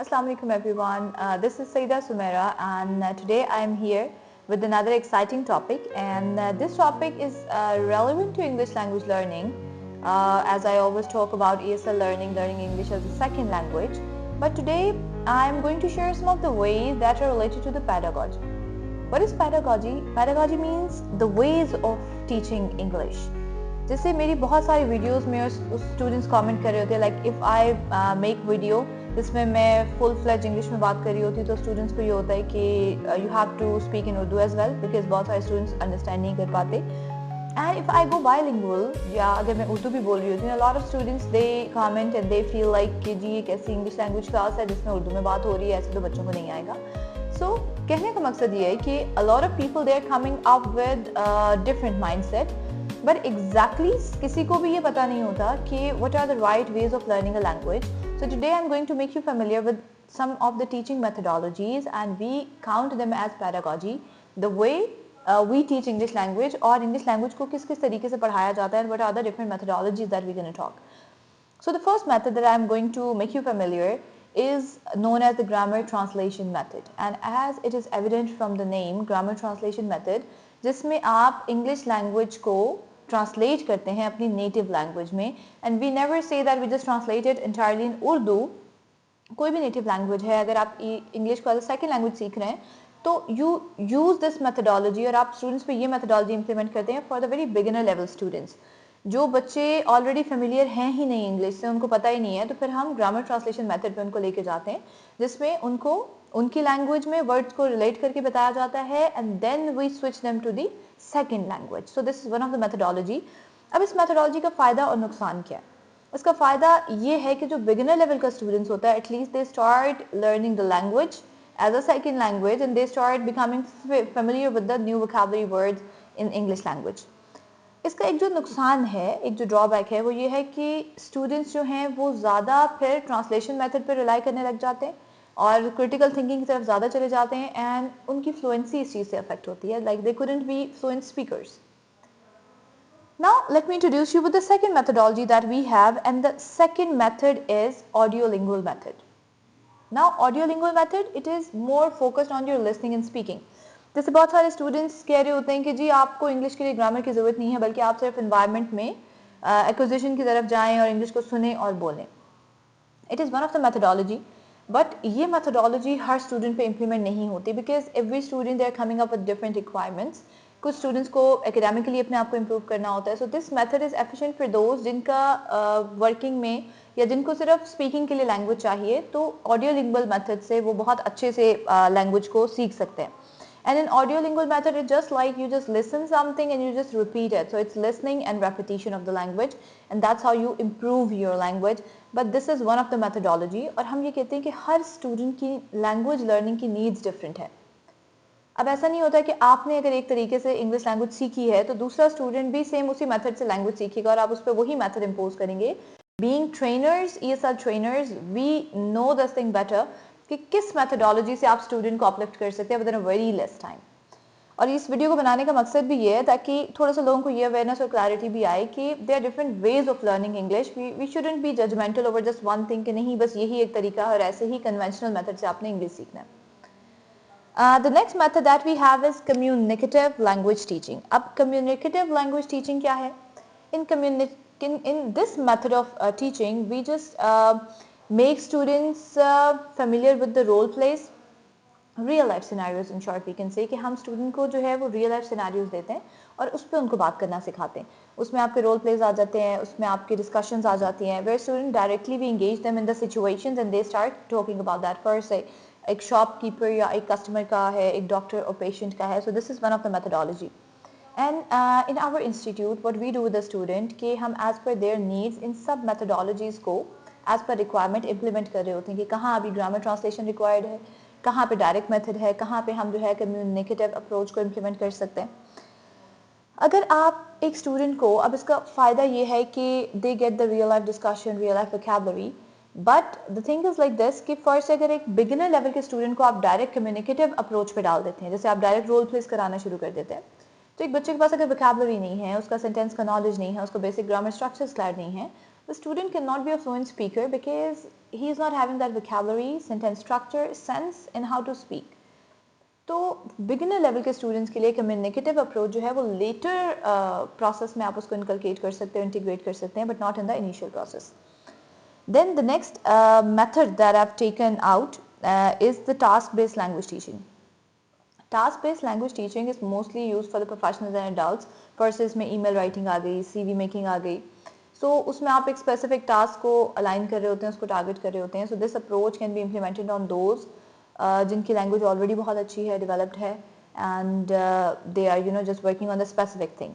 Assalamu alaikum everyone. This is Saida Sumaira and today I am here with another exciting topic, and this topic is relevant to English language learning, as I always talk about ESL learning English as a second language. But today I am going to share some of the ways that are related to the pedagogy. What is pedagogy? Pedagogy means the ways of teaching English. जैसे मेरी बहुत सारी videos में उस students comment कर रहे होते हैं, like if I make video जिसमें मैं फुल फ्लेज इंग्लिश में बात कर रही होती तो स्टूडेंट्स को ये होता है कि you have to speak in Urdu as well, because बहुत सारे स्टूडेंट्स अंडरस्टैंड नहीं कर पाते. And if I go bilingual, या अगर मैं उर्दू भी बोल रही होती हूँ, lot of students they comment and they feel like कि जी ये कैसी इंग्लिश लैंग्वेज क्लास है जिसमें उर्दू में बात हो रही है, ऐसे तो बच्चों को नहीं आएगा. सो कहने का मकसद ये है कि a lot of people they are coming up with different mindset, but exactly किसी को भी ये पता नहीं होता कि what are the right ways of learning a language. So today I am going to make you familiar with some of the teaching methodologies, and we count them as pedagogy, the way we teach English language, और English language को किस किस तरीके से पढ़ाया जाता है, and what are the different methodologies that we're going to talk. So the first method that I am going to make you familiar is known as the grammar translation method, and as it is evident from the name grammar translation method, जिसमें आप English language को translate करते हैं अपनी native language में, and we never say that we just translate it entirely in Urdu. कोई भी native language है, अगर आप इंग्लिश को एज अ सेकेंड लैंग्वेज सीख रहे हैं तो यू यूज़ दिस मेथोडोलॉजी, और आप स्टूडेंट्स पे ये मेथोडोलॉजी इंप्लीमेंट करते हैं for the very beginner level students. जो बच्चे ऑलरेडी फेमिलियर हैं ही नहीं इंग्लिश से, उनको पता ही नहीं है, तो फिर हम ग्रामर ट्रांसलेशन मेथड पे उनको लेके जाते हैं, जिसमें उनको उनकी लैंग्वेज में वर्ड्स को रिलेट करके बताया जाता है, and then we switch them to the second language. So this is one of the methodology. अब इस मेथोडोलॉजी का फ़ायदा और नुकसान क्या है? इसका फ़ायदा ये है कि जो बिगिनर लेवल का स्टूडेंट्स होता है, at least they start learning the language as a second language, and they start becoming familiar with the new vocabulary words in English language. इसका एक जो नुकसान है, एक जो ड्रॉबैक है, वो ये है कि स्टूडेंट्स जो हैं वो ज़्यादा फिर ट्रांसलेशन मेथड पर रिलाई करने लग जाते हैं और क्रिटिकल थिंकिंग की तरफ ज़्यादा चले जाते हैं, एंड उनकी फ्लुएंसी इस चीज़ से अफेक्ट होती है, like they couldn't be fluent speakers. Now let me introduce you with the second methodology that we have, and the second method is audiolingual method. Now audiolingual method, it is more focused on your listening and speaking. जैसे बहुत सारे students कह रहे होते हैं कि जी आपको English के लिए ग्रामर की ज़रूरत नहीं है, बल्कि आप सिर्फ इन्वायरमेंट में एक्विजिशन की तरफ जाएं और इंग्लिश को सुने और बोलें. It is one of the methodology, but ये मेथोडोलॉजी हर स्टूडेंट पे इम्प्लीमेंट नहीं होती, because every student they are coming up with different requirements. कुछ स्टूडेंट्स को एकेडमिकली अपने आप को इम्प्रूव करना होता है. So this method is efficient for those जिनका वर्किंग में या जिनको सिर्फ स्पीकिंग के लिए लैंग्वेज चाहिए, तो ऑडियो लिंगुअल मेथड से वो बहुत अच्छे से लैंग्वेज को सीख सकते हैं. And in audiolingual method, it's just like you just listen something and you just repeat it. So it's listening and repetition of the language, and that's how you improve your language. But this is one of the methodology. और हम ये कहते हैं कि हर student की language learning की needs different है. अब ऐसा नहीं होता कि आपने अगर एक तरीके से इंग्लिश लैंग्वेज सीखी है तो दूसरा स्टूडेंट भी सेम उसी मेथड से लैंग्वेज सीखेगा और आप उस पर वही मेथड इम्पोज करेंगे. Being trainers, ESL trainers, we know this thing better कि किस मेथोडोलॉजी से आप स्टूडेंट को अपलिफ्ट कर सकते हैं with in a very less time. और इस वीडियो को बनाने का मकसद भी ये है ताकि थोड़ा सा लोगों को ये अवेयरनेस और क्लैरिटी भी आए कि there are different ways of learning English. We shouldn't be judgmental over just one thing कि नहीं बस यही एक तरीका है और ऐसे ही कन्वेंशनल मेथड से आपने इंग्लिश सीखना है. The next method that we have is communicative language teaching. अब communicative language teaching क्या है? In this method of teaching, we just make students familiar with the role plays, real life scenarios in short we can say, कि हम student को जो है वो real life scenarios देते हैं और उस पर उनको बात करना सिखाते हैं. उसमें आपके रोल प्लेज आ जाते हैं, उसमें आपकी डिस्कशंस आ जाती हैं, where student directly we engage them in the situations and they start talking about that. First से एक शॉपकीपर या एक कस्टमर का है, एक डॉक्टर और पेशेंट का है. So this is one of the methodology. And in our institute what we do with the student कि हम एज पर देयर नीड्स इन सब मेथोडोलॉजीज़ को एज पर रिक्वायरमेंट इम्प्लीमेंट कर रहे होते हैं कि कहाँ अभी ग्रामर ट्रांसलेशन रिक्वायर्ड है, कहाँ पे डायरेक्ट मेथड है, कहाँ पे हम जो है कम्युनिकेटिव अप्रोच को इम्प्लीमेंट कर सकते हैं. अगर आप एक स्टूडेंट को, अब इसका फ़ायदा ये है कि they get the real life discussion, real life vocabulary, but the thing is like this कि फर्स्ट अगर एक बिगिनर लेवल के स्टूडेंट को आप डायरेक्ट कम्युनिकेटिव अप्रोच पे डाल देते हैं, जैसे आप डायरेक्ट रोल प्लेस कराना शुरू कर देते हैं, तो एक बच्चे के पास अगर वोकैबुलरी नहीं है, उसका सेंटेंस का नॉलेज नहीं है, उसको बेसिक ग्रामर स्ट्रक्चर्स क्लियर नहीं है, the student cannot be a fluent speaker because he is not having that vocabulary, sentence structure, sense in how to speak. तो बिगिनर लेवल के स्टूडेंट्स के लिए कम्युनिकेटिव अप्रोच जो है वो लेटर प्रोसेस में आप उसको इनकलकेट कर सकते हो, इंटीग्रेट कर सकते हैं, but not in the initial process. Then the next method that I've taken out is the task-based language teaching. Task-based language teaching is mostly used for the professionals and adults. Courses में email writing आ गई, CV making आ गई. So उसमें आप एक specific task को align कर रहे होते हैं, उसको target कर रहे होते हैं. So this approach can be implemented on those जिनकी language already बहुत अच्छी है, developed है, and they are just working on the specific thing.